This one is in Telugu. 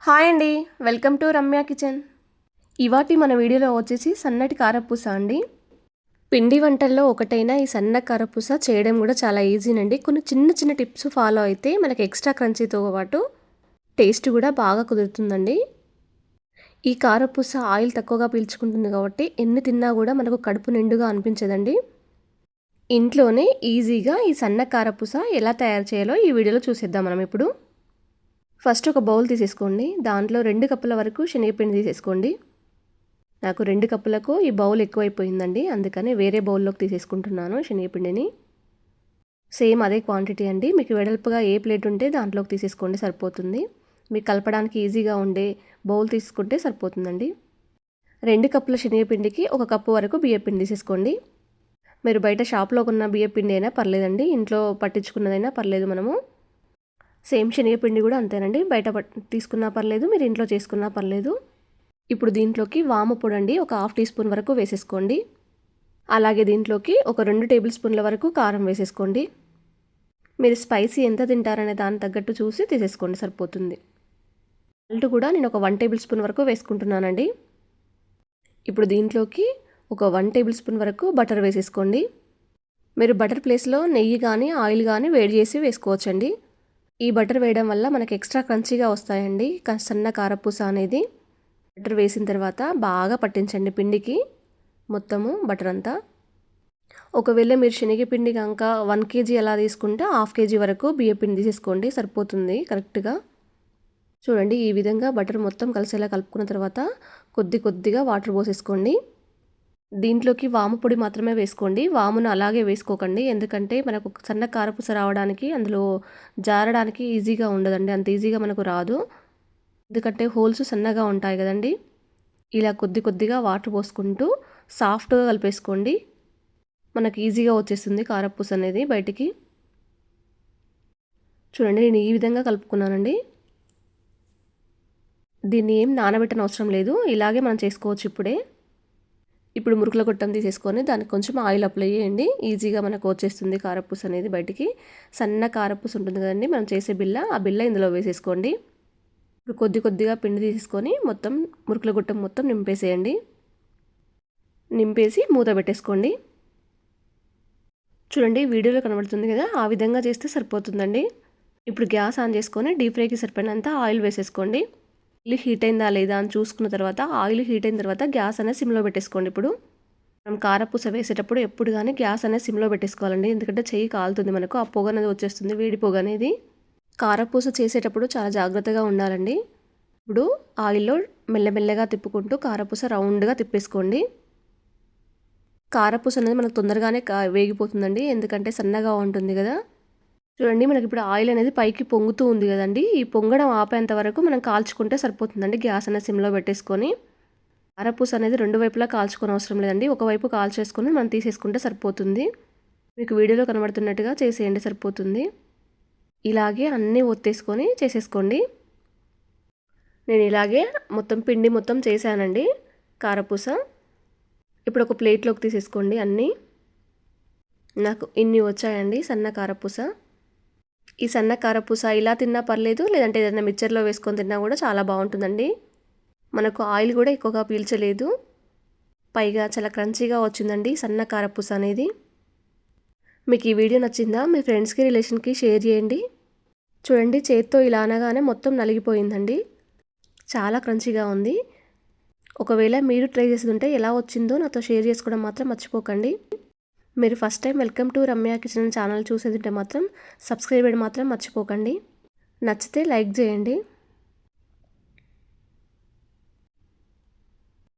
హాయ్ అండి, వెల్కమ్ టు రమ్య కిచెన్. ఇవాటి మన వీడియోలో వచ్చేసి సన్నటి కారపూస అండి. పిండి వంటల్లో ఒకటైన ఈ సన్న కారపూస చేయడం కూడా చాలా ఈజీనండి. కొన్ని చిన్న చిన్న టిప్స్ ఫాలో అయితే మనకి ఎక్స్ట్రా క్రంచీతో పాటు టేస్ట్ కూడా బాగా కుదురుతుందండి. ఈ కారపూస ఆయిల్ తక్కువగా పీల్చుకుంటుంది కాబట్టి ఎన్ని తిన్నా కూడా మనకు కడుపు నిండుగా అనిపించదండి. ఇంట్లోనే ఈజీగా ఈ సన్న కారపూస ఎలా తయారు చేయాలో ఈ వీడియోలో చూసేద్దాం మనం ఇప్పుడు. ఫస్ట్ ఒక బౌల్ తీసేసుకోండి. దాంట్లో 2 కప్పుల వరకు శనగపిండి తీసేసుకోండి. నాకు 2 కప్పులకు ఈ బౌల్ ఎక్కువైపోయిందండి, అందుకని వేరే బౌల్లోకి తీసేసుకుంటున్నాను శనగపిండిని. సేమ్ అదే క్వాంటిటీ అండి. మీకు వెడల్పుగా ఏ ప్లేట్ ఉంటే దాంట్లోకి తీసేసుకోండి, సరిపోతుంది. మీకు కలపడానికి ఈజీగా ఉండే బౌల్ తీసుకుంటే సరిపోతుందండి. 2 కప్పుల శనగపిండికి 1 కప్పు వరకు బియ్యపిండి తీసేసుకోండి. మీరు బయట షాప్లో కొన్న బియ్యపిండి అయినా పర్లేదండి, ఇంట్లో పట్టించుకున్నదైనా పర్లేదు. మనము సేమ్ శనగపిండి కూడా అంతేనండి, బయట తీసుకున్నా పర్లేదు, మీరు ఇంట్లో చేసుకున్నా పర్లేదు. ఇప్పుడు దీంట్లోకి వాము పొడి అండి ఒక 1/2 టీ స్పూన్ వరకు వేసేసుకోండి. అలాగే దీంట్లోకి ఒక 2 టేబుల్ స్పూన్ల వరకు కారం వేసేసుకోండి. మీరు స్పైసీ ఎంత తింటారనే దానికి తగ్గట్టు చూసి తీసేసుకోండి, సరిపోతుంది. సాల్ట్ కూడా నేను ఒక 1 టేబుల్ స్పూన్ వరకు వేసుకుంటున్నానండి. ఇప్పుడు దీంట్లోకి ఒక 1 టేబుల్ స్పూన్ వరకు బటర్ వేసేసుకోండి. మీరు బటర్ ప్లేస్లో నెయ్యి కానీ ఆయిల్ కానీ వేడి చేసి వేసుకోవచ్చండి. ఈ బటర్ వేయడం వల్ల మనకి ఎక్స్ట్రా క్రంచీగా వస్తాయండి సన్న కారపూస అనేది. బటర్ వేసిన తర్వాత బాగా పట్టించండి పిండికి మొత్తము బటర్ అంతా. ఒకవేళ మీరు శనగపిండి కనుక 1 kg అలా తీసుకుంటే 1/2 kg వరకు బియ్యపిండి తీసేసుకోండి, సరిపోతుంది కరెక్ట్గా. చూడండి, ఈ విధంగా బటర్ మొత్తం కలిసేలా కలుపుకున్న తర్వాత కొద్ది కొద్దిగా వాటర్ పోసేసుకోండి. దీంట్లోకి వాము పొడి మాత్రమే వేసుకోండి, వామును అలాగే వేసుకోకండి. ఎందుకంటే మనకు సన్న కారపూస రావడానికి అందులో జారడానికి ఈజీగా ఉండదండి, అంత ఈజీగా మనకు రాదు. ఎందుకంటే హోల్స్ సన్నగా ఉంటాయి కదండి. ఇలా కొద్ది కొద్దిగా వాటర్ పోసుకుంటూ సాఫ్ట్గా కలిపేసుకోండి, మనకు ఈజీగా వచ్చేస్తుంది కారపూస అనేది బయటికి. చూడండి, నేను ఈ విధంగా కలుపుకున్నానండి. దీన్ని ఏం నానబెట్టని అవసరం లేదు, ఇలాగే మనం చేసుకోవచ్చు ఇప్పుడే. ఇప్పుడు మురుకుల గొట్టం తీసేసుకొని దానికి కొంచెం ఆయిల్ అప్లై చేయండి, ఈజీగా మనకు వచ్చేస్తుంది కారపూస అనేది బయటికి. సన్న కారపూస ఉంటుంది కదండి మనం చేసే బిల్ల, ఆ బిల్ల ఇందులో వేసేసుకోండి. ఇప్పుడు కొద్ది కొద్దిగా పిండి తీసుకొని మొత్తం మురుకుల గొట్టం మొత్తం నింపేసేయండి. నింపేసి మూత పెట్టేసుకోండి. చూడండి, వీడియోలో కనబడుతుంది కదా, ఆ విధంగా చేస్తే సరిపోతుందండి. ఇప్పుడు గ్యాస్ ఆన్ చేసుకొని డీప్ ఫ్రైకి సరిపడినంత ఆయిల్ వేసేసుకోండి. ఆయిల్ హీట్ అయిందా లేదా అని చూసుకున్న తర్వాత, ఆయిల్ హీట్ అయిన తర్వాత గ్యాస్ అనేది సిమ్లో పెట్టేసుకోండి. ఇప్పుడు మనం కారపూస వేసేటప్పుడు ఎప్పుడు కానీ గ్యాస్ అనేది సిమ్లో పెట్టేసుకోవాలండి, ఎందుకంటే చెయ్యి కాలుతుంది మనకు, ఆ పొగ అనేది వచ్చేస్తుంది, వేడి పొగ అనేది. కారపూస చేసేటప్పుడు చాలా జాగ్రత్తగా ఉండాలండి. ఇప్పుడు ఆయిల్లో మెల్లమెల్లగా తిప్పుకుంటూ కారపూస రౌండ్గా తిప్పేసుకోండి. కారపూస అనేది మనకు తొందరగానే వేగిపోతుందండి, ఎందుకంటే సన్నగా ఉంటుంది కదా. చూడండి, మనకి ఇప్పుడు ఆయిల్ అనేది పైకి పొంగుతూ ఉంది కదండి, ఈ పొంగడం ఆపేంత వరకు మనం కాల్చుకుంటే సరిపోతుందండి. గ్యాస్ అనేది సిమ్లో పెట్టేసుకొని కారపూస అనేది 2 వైపులా కాల్చుకొని అవసరం లేదండి, ఒకవైపు కాల్చేసుకొని మనం తీసేసుకుంటే సరిపోతుంది. మీకు వీడియోలో కనబడుతున్నట్టుగా చేసేయండి, సరిపోతుంది. ఇలాగే అన్నీ ఒత్తేసుకొని చేసేసుకోండి. నేను ఇలాగే మొత్తం పిండి మొత్తం చేశానండి కారపూస. ఇప్పుడు ఒక ప్లేట్లోకి తీసేసుకోండి అన్నీ. నాకు ఇన్ని వచ్చాయండి సన్న కారపూస. ఈ సన్న కారపూస ఇలా తిన్నా పర్లేదు, లేదంటే ఏదైనా మిక్చర్లో వేసుకొని తిన్నా కూడా చాలా బాగుంటుందండి. మనకు ఆయిల్ కూడా ఎక్కువగా పీల్చలేదు, పైగా చాలా క్రంచీగా వచ్చిందండి సన్న కారపూస అనేది. మీకు ఈ వీడియో నచ్చిందా? మీ ఫ్రెండ్స్కి రిలేషన్కి షేర్ చేయండి. చూడండి, చేత్తో ఇలా అనగానే మొత్తం నలిగిపోయిందండి, చాలా క్రంచీగా ఉంది. ఒకవేళ మీరు ట్రై చేసి ఉంటే ఎలా వచ్చిందో నాతో షేర్ చేసుకోవడం మాత్రం మర్చిపోకండి. మీరు first time welcome to Ramya kitchen channel చూసేదింటే మాత్రం సబ్స్క్రైబ్ చేయడం మాత్రం మర్చిపోకండి. నచ్చితే లైక్ చేయండి.